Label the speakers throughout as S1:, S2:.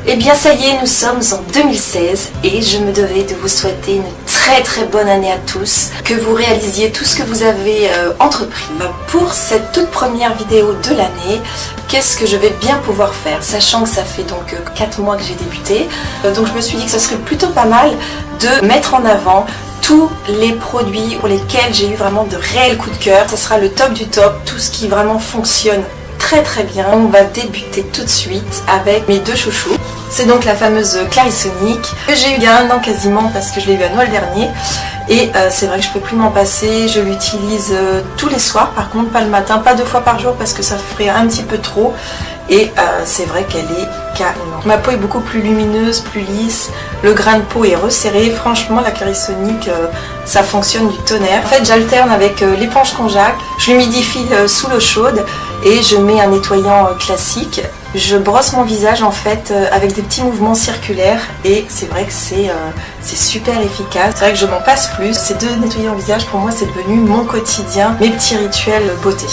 S1: Et bien ça y est, nous sommes en 2016 et je me devais de vous souhaiter une très bonne année à tous, que vous réalisiez tout ce que vous avez entrepris. Pour cette toute première vidéo de l'année, qu'est-ce que je vais bien pouvoir faire, sachant que ça fait donc 4 mois que j'ai débuté, donc je me suis dit que ce serait plutôt pas mal de mettre en avant tous les produits pour lesquels j'ai eu vraiment de réels coups de cœur. Ce sera le top du top, tout ce qui vraiment fonctionne très bien. On va débuter tout de suite avec mes deux chouchous. C'est donc la fameuse Clarisonic que j'ai eu il y a 1 an quasiment, parce que je l'ai eu à Noël dernier. Et c'est vrai que je peux plus m'en passer. Je l'utilise tous les soirs, par contre pas le matin, pas 2 fois par jour parce que ça ferait un petit peu trop. Et c'est vrai qu'elle est canon. Ma peau est beaucoup plus lumineuse, plus lisse. Le grain de peau est resserré. Franchement, la Clarisonic, ça fonctionne du tonnerre. En fait, j'alterne avec l'éponge Conjac. Je l'humidifie sous l'eau chaude et je mets un nettoyant classique. Je brosse mon visage en fait avec des petits mouvements circulaires et c'est vrai que c'est super efficace. C'est vrai que je m'en passe plus. Ces 2 nettoyants visage, pour moi, c'est devenu mon quotidien, mes petits rituels beauté.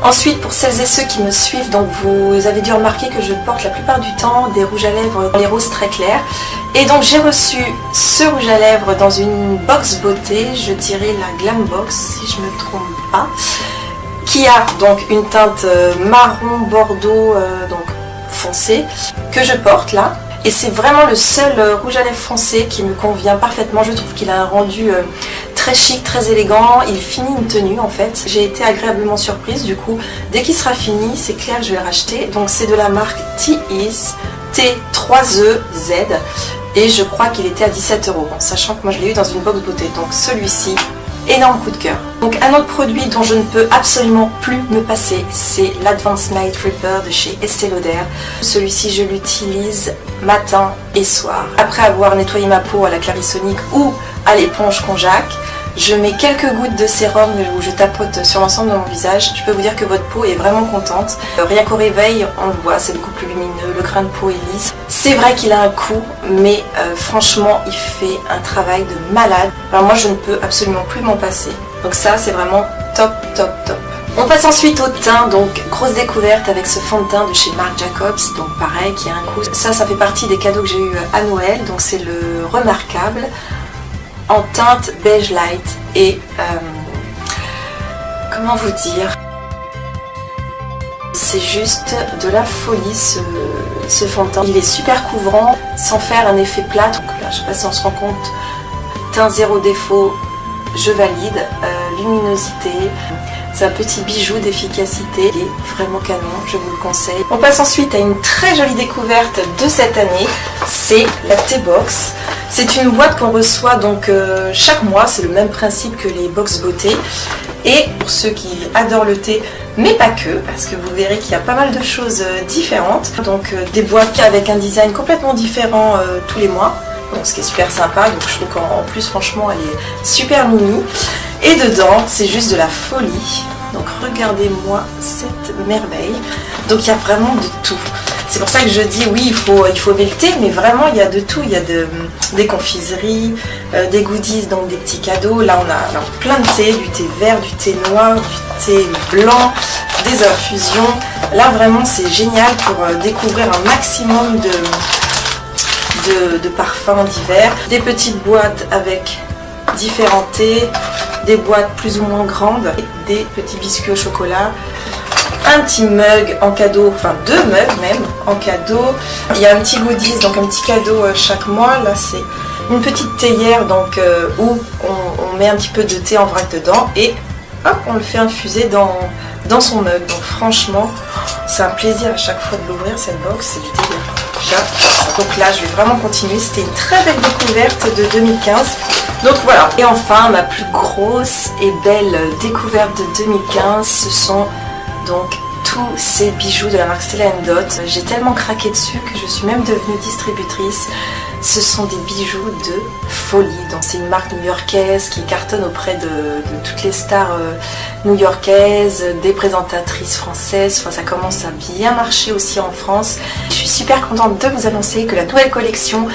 S1: Ensuite, pour celles et ceux qui me suivent, donc vous avez dû remarquer que je porte la plupart du temps des rouges à lèvres dans les roses très clairs. Et donc j'ai reçu ce rouge à lèvres dans une box beauté, je dirais la Glam Box si je ne me trompe pas, qui a donc une teinte marron bordeaux donc foncé que je porte là. Et c'est vraiment le seul rouge à lèvres foncé qui me convient parfaitement. Je trouve qu'il a un rendu très chic, très élégant. Il finit une tenue en fait. J'ai été agréablement surprise. Du coup, dès qu'il sera fini, c'est clair que je vais le racheter. Donc c'est de la marque T-Ease T3EZ. Et je crois qu'il était à 17 €. Bon, sachant que moi je l'ai eu dans une box beauté. Donc celui-ci, énorme coup de cœur. Donc un autre produit dont je ne peux absolument plus me passer, c'est l'Advanced Night Repair de chez Estée Lauder. Celui-ci, je l'utilise matin et soir. Après avoir nettoyé ma peau à la Clarisonic ou à l'éponge Conjac, je mets quelques gouttes de sérum où je tapote sur l'ensemble de mon visage. Je peux vous dire que votre peau est vraiment contente. Rien qu'au réveil, on le voit, c'est beaucoup plus lumineux, le grain de peau est lisse. C'est vrai qu'il a un coût, mais franchement, il fait un travail de malade. Alors moi, je ne peux absolument plus m'en passer. Donc ça, c'est vraiment top. On passe ensuite au teint, donc grosse découverte avec ce fond de teint de chez Marc Jacobs, donc pareil, qui a un coût. Ça fait partie des cadeaux que j'ai eu à Noël, donc c'est le Remarquable en teinte beige light et comment vous dire, c'est juste de la folie ce fond de teint. Il est super couvrant sans faire un effet plat, donc là je sais pas si on se rend compte, teint zéro défaut, je valide, luminosité. C'est un petit bijou d'efficacité, il est vraiment canon, je vous le conseille. On passe ensuite à une très jolie découverte de cette année, c'est la T-Box. C'est une boîte qu'on reçoit donc chaque mois, c'est le même principe que les box beauté. Et pour ceux qui adorent le thé, mais pas que, parce que vous verrez qu'il y a pas mal de choses différentes. Donc des boîtes avec un design complètement différent tous les mois. Donc, ce qui est super sympa, donc je trouve qu'en plus franchement elle est super mimi. Et dedans c'est juste de la folie. Donc regardez-moi cette merveille. Donc il y a vraiment de tout. C'est pour ça que je dis oui, il faut aimer le thé, mais vraiment il y a de tout. Il y a des confiseries, des goodies, donc des petits cadeaux. Là on a alors, plein de thé, du thé vert, du thé noir, du thé blanc, des infusions. Là vraiment c'est génial pour découvrir un maximum de parfums d'hiver. Des petites boîtes avec différents thés, des boîtes plus ou moins grandes, des petits biscuits au chocolat, un petit mug en cadeau, enfin 2 mugs même en cadeau. Il y a un petit goodies, donc un petit cadeau chaque mois. Là c'est une petite théière donc où on met un petit peu de thé en vrac dedans et hop, on le fait infuser dans son mug. Donc franchement c'est un plaisir à chaque fois de l'ouvrir cette box, c'est du délire. Donc là je vais vraiment continuer, c'était une très belle découverte de 2015. Donc voilà, et enfin ma plus grosse et belle découverte de 2015, ce sont donc tous ces bijoux de la marque Stella & Dot. J'ai tellement craqué dessus que je suis même devenue distributrice. Ce sont des bijoux de folie. Donc c'est une marque new-yorkaise qui cartonne auprès de toutes les stars new-yorkaises, des présentatrices françaises. Enfin, ça commence à bien marcher aussi en France. Je suis super contente de vous annoncer que la nouvelle collection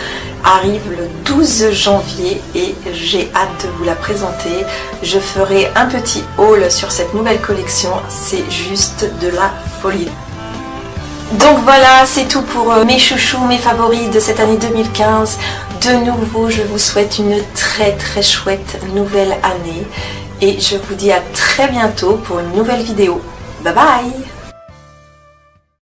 S1: arrive le 12 janvier et j'ai hâte de vous la présenter. Je ferai un petit haul sur cette nouvelle collection, c'est juste de la folie. Donc voilà, c'est tout pour mes chouchous, mes favoris de cette année 2015. De nouveau, je vous souhaite une très chouette nouvelle année et je vous dis à très bientôt pour une nouvelle vidéo. Bye bye!